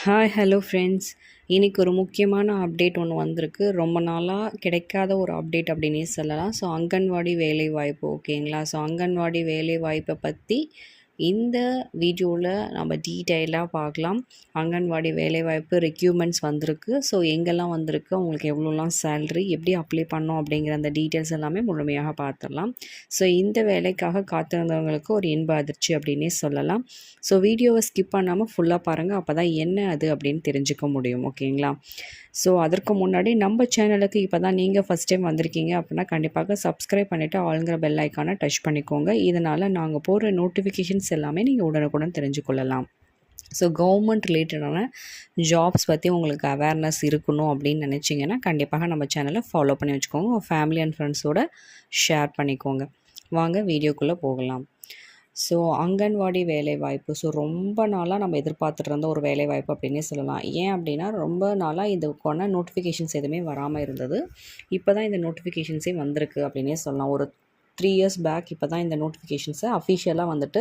Hi hello friends. இன்னைக்கு ஒரு முக்கியமான அப்டேட் ஒன்று வந்திருக்கு. ரொம்ப நாளாக கிடைக்காத ஒரு அப்டேட் அப்படின்னே சொல்லலாம். ஸோ அங்கன்வாடி வேலைவாய்ப்பு ஓகேங்களா. ஸோ அங்கன்வாடி வேலைவாய்ப்பை பற்றி இந்த வீடியோவில் நம்ம டீட்டெயிலாக பார்க்கலாம். அங்கன்வாடி வேலைவாய்ப்பு ரெக்யூப்மெண்ட்ஸ் வந்திருக்கு. ஸோ எங்கெல்லாம் வந்திருக்கு, அவங்களுக்கு எவ்வளோலாம் சேல்ரி, எப்படி அப்ளை பண்ணோம் அப்படிங்கிற அந்த டீட்டெயில்ஸ் எல்லாமே முழுமையாக பார்த்துடலாம். ஸோ இந்த வேலைக்காக காத்திருந்தவங்களுக்கு ஒரு இன்ப அதிர்ச்சி அப்படின்னே சொல்லலாம். ஸோ வீடியோவை ஸ்கிப் பண்ணாமல் ஃபுல்லாக பாருங்கள். அப்போ தான் என்ன அது அப்படின்னு தெரிஞ்சுக்க முடியும் ஓகேங்களா. ஸோ அதற்கு முன்னாடி நம்ம சேனலுக்கு இப்போ தான் நீங்கள் ஃபஸ்ட் டைம் வந்திருக்கீங்க அப்படின்னா கண்டிப்பாக சப்ஸ்கிரைப் பண்ணிவிட்டு ஆளுங்கிற பெல் ஐக்கானை டச் பண்ணிக்கோங்க. இதனால் நாங்கள் போடுற நோட்டிஃபிகேஷன்ஸ் எல்லாமே நீங்கள் உடனுக்குடன் தெரிஞ்சுக்கொள்ளலாம். ஸோ கவர்மெண்ட் ரிலேட்டடான ஜாப்ஸ் பற்றி உங்களுக்கு அவேர்னஸ் இருக்கணும் அப்படின்னு நினச்சிங்கன்னா கண்டிப்பாக நம்ம சேனலை ஃபாலோ பண்ணி வச்சுக்கோங்க. உங்கள் ஃபேமிலி அண்ட் ஃப்ரெண்ட்ஸோடு ஷேர் பண்ணிக்கோங்க. வாங்க வீடியோக்குள்ளே போகலாம். ஸோ அங்கன்வாடி வேலைவாய்ப்பு ரொம்ப நாளாக நம்ம எதிர்பார்த்துட்டு இருந்த ஒரு வேலைவாய்ப்பு அப்படின்னே சொல்லலாம். ஏன் அப்படின்னா ரொம்ப நாளாக இதுக்கான நோட்டிஃபிகேஷன்ஸ் எதுவுமே வராமல் இருந்தது. இப்போ தான் இந்த நோட்டிஃபிகேஷன்ஸே வந்திருக்கு அப்படின்னே சொல்லலாம். ஒரு 3 இயர்ஸ் பேக் இப்போ தான் இந்த நோட்டிஃபிகேஷன்ஸை அஃபிஷியலாக வந்துட்டு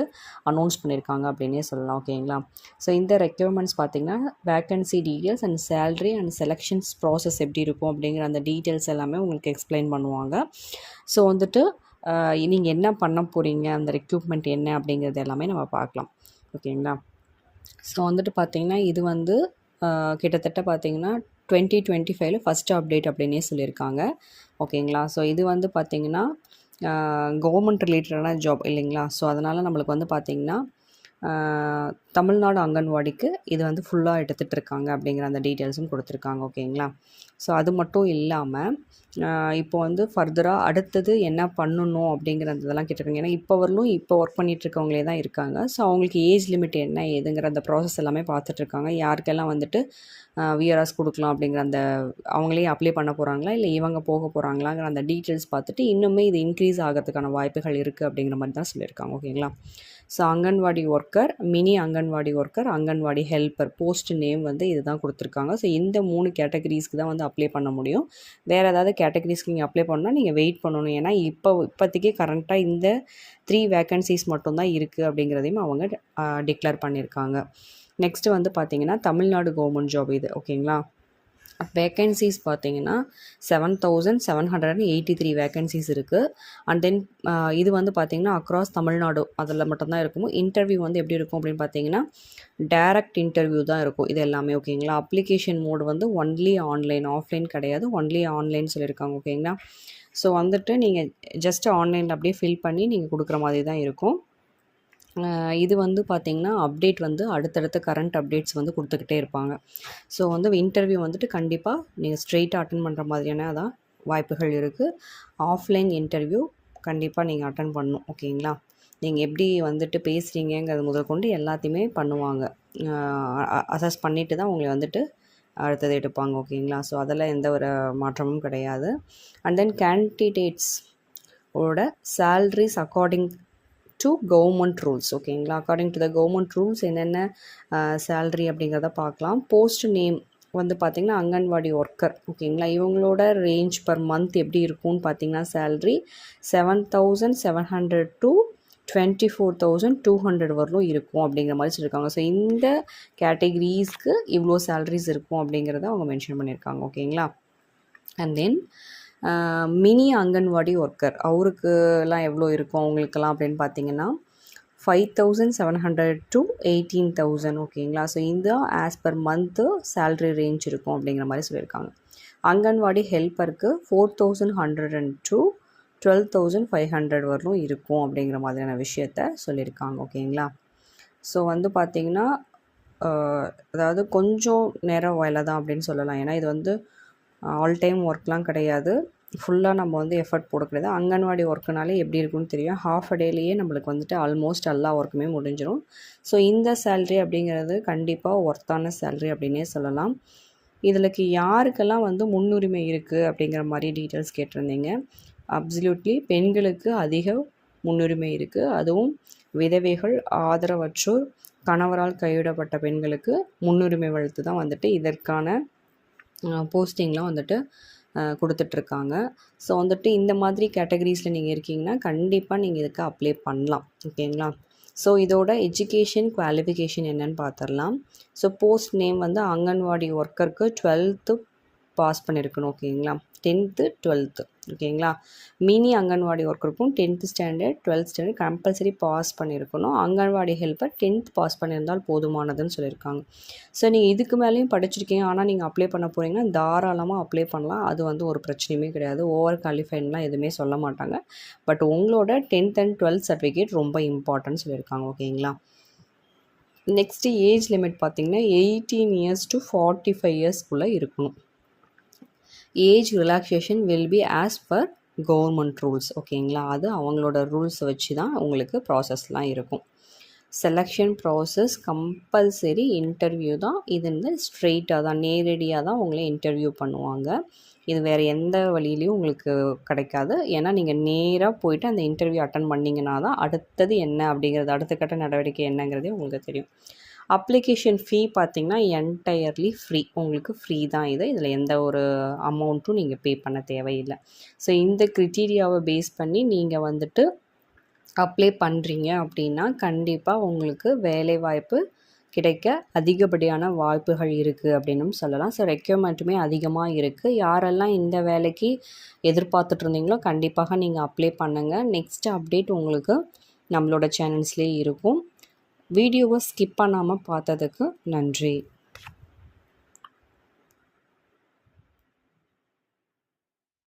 அனௌன்ஸ் பண்ணியிருக்காங்க அப்படின்னே சொல்லலாம் ஓகேங்களா. ஸோ இந்த ரெக்யர்மெண்ட்ஸ் பார்த்திங்கன்னா vacancy details and salary and selections process எப்படி இருக்கும் அப்படிங்கிற அந்த டீட்டெயில்ஸ் எல்லாமே உங்களுக்கு எக்ஸ்பிளைன் பண்ணுவாங்க. ஸோ வந்துட்டு நீங்கள் என்ன பண்ண போகிறீங்க, அந்த ரெக்ரூட்மெண்ட் என்ன அப்படிங்கிறது எல்லாமே நம்ம பார்க்கலாம் ஓகேங்களா. ஸோ வந்துட்டு பார்த்திங்கன்னா இது வந்து கிட்டத்தட்ட பார்த்திங்கன்னா 2025 ஃபஸ்ட்டு அப்டேட் அப்படின்னே சொல்லியிருக்காங்க ஓகேங்களா. ஸோ இது வந்து பார்த்திங்கன்னா கவர்மெண்ட் ரிலேட்டடான ஜாப் இல்லைங்களா. ஸோ அதனால் நம்மளுக்கு வந்து பார்த்திங்கன்னா தமிழ்நாடு அங்கன்வாடிக்கு இது வந்து ஃபுல்லாக எடுத்துகிட்டு இருக்காங்க அப்படிங்கிற அந்த டீட்டெயில்ஸும் கொடுத்துருக்காங்க ஓகேங்களா. ஸோ அது மட்டும் இல்லாமல் இப்போ வந்து ஃபர்தராக அடுத்தது என்ன பண்ணணும் அப்படிங்கிறது இதெல்லாம் கேட்டிருக்காங்க. ஏன்னா இப்போ வரலும் இப்போ ஒர்க் பண்ணிகிட்ருக்கவங்களே தான் இருக்காங்க. ஸோ அவங்களுக்கு ஏஜ் லிமிட் என்ன ஏதுங்கிற அந்த ப்ராசஸ் எல்லாமே பார்த்துட்ருக்காங்க. யாருக்கெல்லாம் வந்துட்டு விஆர்எஸ் கொடுக்கலாம் அப்படிங்கிற அந்த அவங்களே அப்ளை பண்ண போகிறாங்களா இல்லை இவங்க போக போகிறாங்களாங்கிற அந்த டீட்டெயில்ஸ் பார்த்துட்டு இன்னுமே இது இன்க்ரீஸ் ஆகிறதுக்கான வாய்ப்புகள் இருக்குது அப்படிங்கிற மாதிரி தான் சொல்லியிருக்காங்க ஓகேங்களா. So anganwadi worker, mini anganwadi worker, anganwadi helper post name வந்து இது தான் கொடுத்துருக்காங்க. ஸோ இந்த 3 கேட்டகரிஸ்க்கு தான் வந்து அப்ளை பண்ண முடியும். வேறு ஏதாவது கேட்டகரிஸ்க்கு நீங்கள் அப்ளை பண்ணால் நீங்கள் வெயிட் பண்ணணும். ஏன்னா இப்போதைக்கு கரண்ட்டாக இந்த 3 வேக்கன்சிஸ் மட்டும்தான் இருக்குது அப்படிங்கிறதையும் அவங்க டிக்ளேர் பண்ணியிருக்காங்க. நெக்ஸ்ட்டு வந்து பார்த்திங்கன்னா தமிழ்நாடு கவர்மெண்ட் ஜாப் இது ஓகேங்களா. வேக்கன்சிஸ் பார்த்திங்கன்னா 7783 வேக்கன்சிஸ் இருக்குது. அண்ட் தென் இது வந்து பார்த்திங்கன்னா அக்ராஸ் தமிழ்நாடு அதில் மட்டும்தான் இருக்கும். இன்டர்வியூ வந்து எப்படி இருக்கும் அப்படின்னு பார்த்தீங்கன்னா டைரக்ட் இன்டர்வியூ தான் இருக்கும் இது எல்லாமே ஓகேங்களா. அப்ளிகேஷன் மோடு வந்து ஒன்லி ஆன்லைன், ஆஃப்லைன் கிடையாது, ஒன்லி ஆன்லைன் சொல்லியிருக்காங்க ஓகேங்களா. ஸோ வந்துட்டு நீங்கள் ஜஸ்ட் ஆன்லைனில் அப்படியே ஃபில் பண்ணி நீங்கள் கொடுக்குற மாதிரி தான் இருக்கும். இது வந்து பார்த்திங்கன்னா அப்டேட் வந்து அடுத்தடுத்த கரண்ட் அப்டேட்ஸ் வந்து கொடுத்துக்கிட்டே இருப்பாங்க. ஸோ வந்து இன்டர்வியூ வந்துட்டு கண்டிப்பாக நீங்கள் ஸ்ட்ரெயிட்டாக அட்டன் பண்ணுற மாதிரியான அதான் வாய்ப்புகள் இருக்குது. ஆஃப்லைன் இன்டர்வியூ கண்டிப்பாக நீங்கள் அட்டன் பண்ணணும் ஓகேங்களா. நீங்கள் எப்படி வந்துட்டு பேசுகிறீங்கிறது முதல் கொண்டு எல்லாத்தையுமே பண்ணுவாங்க. அசஸ் பண்ணிவிட்டு தான் உங்களை வந்துட்டு அடுத்தது எடுப்பாங்க ஓகேங்களா. ஸோ அதெல்லாம் எந்த ஒரு மாற்றமும் கிடையாது. அண்ட் தென் கேண்டிடேட்ஸ் ஓட சேல்ரிஸ் அக்கார்டிங் டு கவர்மெண்ட் ரூல்ஸ் ஓகேங்களா. According to the government rules என்னென்ன சேல்ரி அப்படிங்கிறத பார்க்கலாம். போஸ்ட் நேம் வந்து பார்த்திங்கன்னா அங்கன்வாடி ஒர்க்கர் ஓகேங்களா. இவங்களோட ரேஞ்ச் பர் மந்த் எப்படி இருக்கும்னு பார்த்திங்கன்னா சேல்ரி 7700 to 24,200 வரலும் இருக்கும் அப்படிங்கிற மாதிரி சொல்லியிருக்காங்க. ஸோ இந்த கேட்டகரிஸ்க்கு இவ்வளோ சேல்ரிஸ் இருக்கும் அப்படிங்கிறத அவங்க மென்ஷன் பண்ணியிருக்காங்க ஓகேங்களா. And then mini anganwadi worker அவருக்குலாம் எவ்வளோ இருக்கும் அவங்களுக்கெல்லாம் அப்படின்னு பார்த்தீங்கன்னா 5,700 to 18,000 ஓகேங்களா. ஸோ இந்த as per month salary range இருக்கும் அப்படிங்கிற மாதிரி சொல்லியிருக்காங்க. அங்கன்வாடி ஹெல்ப்பருக்கு 4,100 to 12,500 வரலும் இருக்கும் அப்படிங்கிற மாதிரியான விஷயத்த சொல்லியிருக்காங்க ஓகேங்களா. ஸோ வந்து பார்த்திங்கன்னா அதாவது கொஞ்சம் நேரம் வேலை தான் அப்படின்னு சொல்லலாம். ஏன்னா இது வந்து ஆல் டைம் ஒர்க்லாம் கிடையாது, ஃபுல்லாக நம்ம வந்து எஃபர்ட் போட கிடையாது. அங்கன்வாடி ஒர்க்குனாலே எப்படி இருக்குன்னு தெரியும். ஹாஃப் அ டேலேயே நம்மளுக்கு வந்துட்டு ஆல்மோஸ்ட் எல்லா ஒர்க்குமே முடிஞ்சிடும். ஸோ இந்த சேல்ரி அப்படிங்கிறது கண்டிப்பாக ஒர்த்தான சேல்ரி அப்படின்னே சொல்லலாம். இதில் யாருக்கெல்லாம் வந்து முன்னுரிமை இருக்குது அப்படிங்கிற மாதிரி டீட்டெயில்ஸ் கேட்டிருந்தீங்க. அப்சல்யூட்லி பெண்களுக்கு அதிக முன்னுரிமை இருக்குது. அதுவும் விதவைகள், ஆதரவற்றோர், கணவரால் கைவிடப்பட்ட பெண்களுக்கு முன்னுரிமை வளர்த்து தான் வந்துட்டு இதற்கான போஸ்டிங்லாம் வந்துட்டு கொடுத்துட்ருக்காங்க. ஸோ வந்துட்டு இந்த மாதிரி கேட்டகரிஸில் நீங்கள் இருக்கீங்கன்னா கண்டிப்பாக நீங்கள் இதுக்கு அப்ளை பண்ணலாம் ஓகேங்களா. ஸோ இதோட எஜுகேஷன் குவாலிஃபிகேஷன் என்னன்னு பார்த்துடலாம். ஸோ போஸ்ட் நேம் வந்து அங்கன்வாடி ஒர்க்கருக்கு 12th பாஸ் பண்ணியிருக்கணும். ஓகேங்களா, 10th 12th. ஓகேங்களா, மினி அங்கன்வாடி ஒர்க்கருக்கும் 10th standard 12th standard compulsory pass பண்ணியிருக்கணும். அங்கன்வாடி ஹெல்ப்பர் 10th பாஸ் பண்ணியிருந்தால் போதுமானதுன்னு சொல்லியிருக்காங்க. ஸோ நீங்கள் இதுக்கு மேலேயும் படிச்சிருக்கீங்க, ஆனால் நீங்கள் அப்ளை பண்ண போகிறீங்கன்னா தாராளமாக அப்ளை பண்ணலாம். அது வந்து ஒரு பிரச்சனையுமே கிடையாது. ஓவர் குவாலிஃபைட்லாம் எதுவுமே சொல்ல மாட்டாங்க. பட் உங்களோட 10th அண்ட் 12th சர்டிஃபிகேட் ரொம்ப இம்பார்ட்டன்ட் சொல்லியிருக்காங்க. ஓகேங்களா, நெக்ஸ்ட்டு ஏஜ் லிமிட் பார்த்திங்கன்னா 18 இயர்ஸ் டு 45 இயர்ஸ்க்குள்ளே இருக்கணும். Age relaxation will be as per government rules. ஓகேங்களா, அது அவங்களோட ரூல்ஸை வச்சு தான் உங்களுக்கு ப்ராசஸ்லாம் இருக்கும். செலெக்ஷன் ப்ராசஸ் கம்பல்சரி இன்டர்வியூ தான். இது வந்து ஸ்ட்ரெயிட்டாக தான், நேரடியாக தான் உங்களை இன்டர்வியூ பண்ணுவாங்க. இது வேறு எந்த வழியிலையும் உங்களுக்கு கிடைக்காது. ஏன்னா நீங்கள் நேராக போயிட்டு அந்த இன்டர்வியூ அட்டன் பண்ணிங்கன்னா தான் அடுத்தது என்ன அப்படிங்கிறது, அடுத்த கட்ட நடவடிக்கை என்னங்கிறதே உங்களுக்கு தெரியும். அப்ளிகேஷன் ஃபீ பார்த்திங்கன்னா என்டையர்லி ஃப்ரீ, உங்களுக்கு ஃப்ரீ தான். இதில் எந்த ஒரு அமௌண்ட்டும் நீங்கள் பே பண்ண தேவையில்லை. ஸோ இந்த க்ரிட்டீரியாவை பேஸ் பண்ணி நீங்கள் வந்துட்டு அப்ளை பண்ணுறீங்க அப்படின்னா கண்டிப்பாக உங்களுக்கு வேலைவாய்ப்பு கிடைக்க அதிகப்படியான வாய்ப்புகள் இருக்குது அப்படின்னும் சொல்லலாம். ஸோ ரெக்யர்மெண்ட்டுமே அதிகமாக இருக்குது. யாரெல்லாம் இந்த வேலைக்கு எதிர்பார்த்துட்டு இருந்தீங்களோ கண்டிப்பாக நீங்கள் அப்ளை பண்ணுங்கள். நெக்ஸ்ட் அப்டேட் உங்களுக்கு நம்மளோட சேனல்ஸ்லேயே இருக்கும். வீடியோவை ஸ்கிப் பண்ணாமல் பார்த்ததுக்கு நன்றி.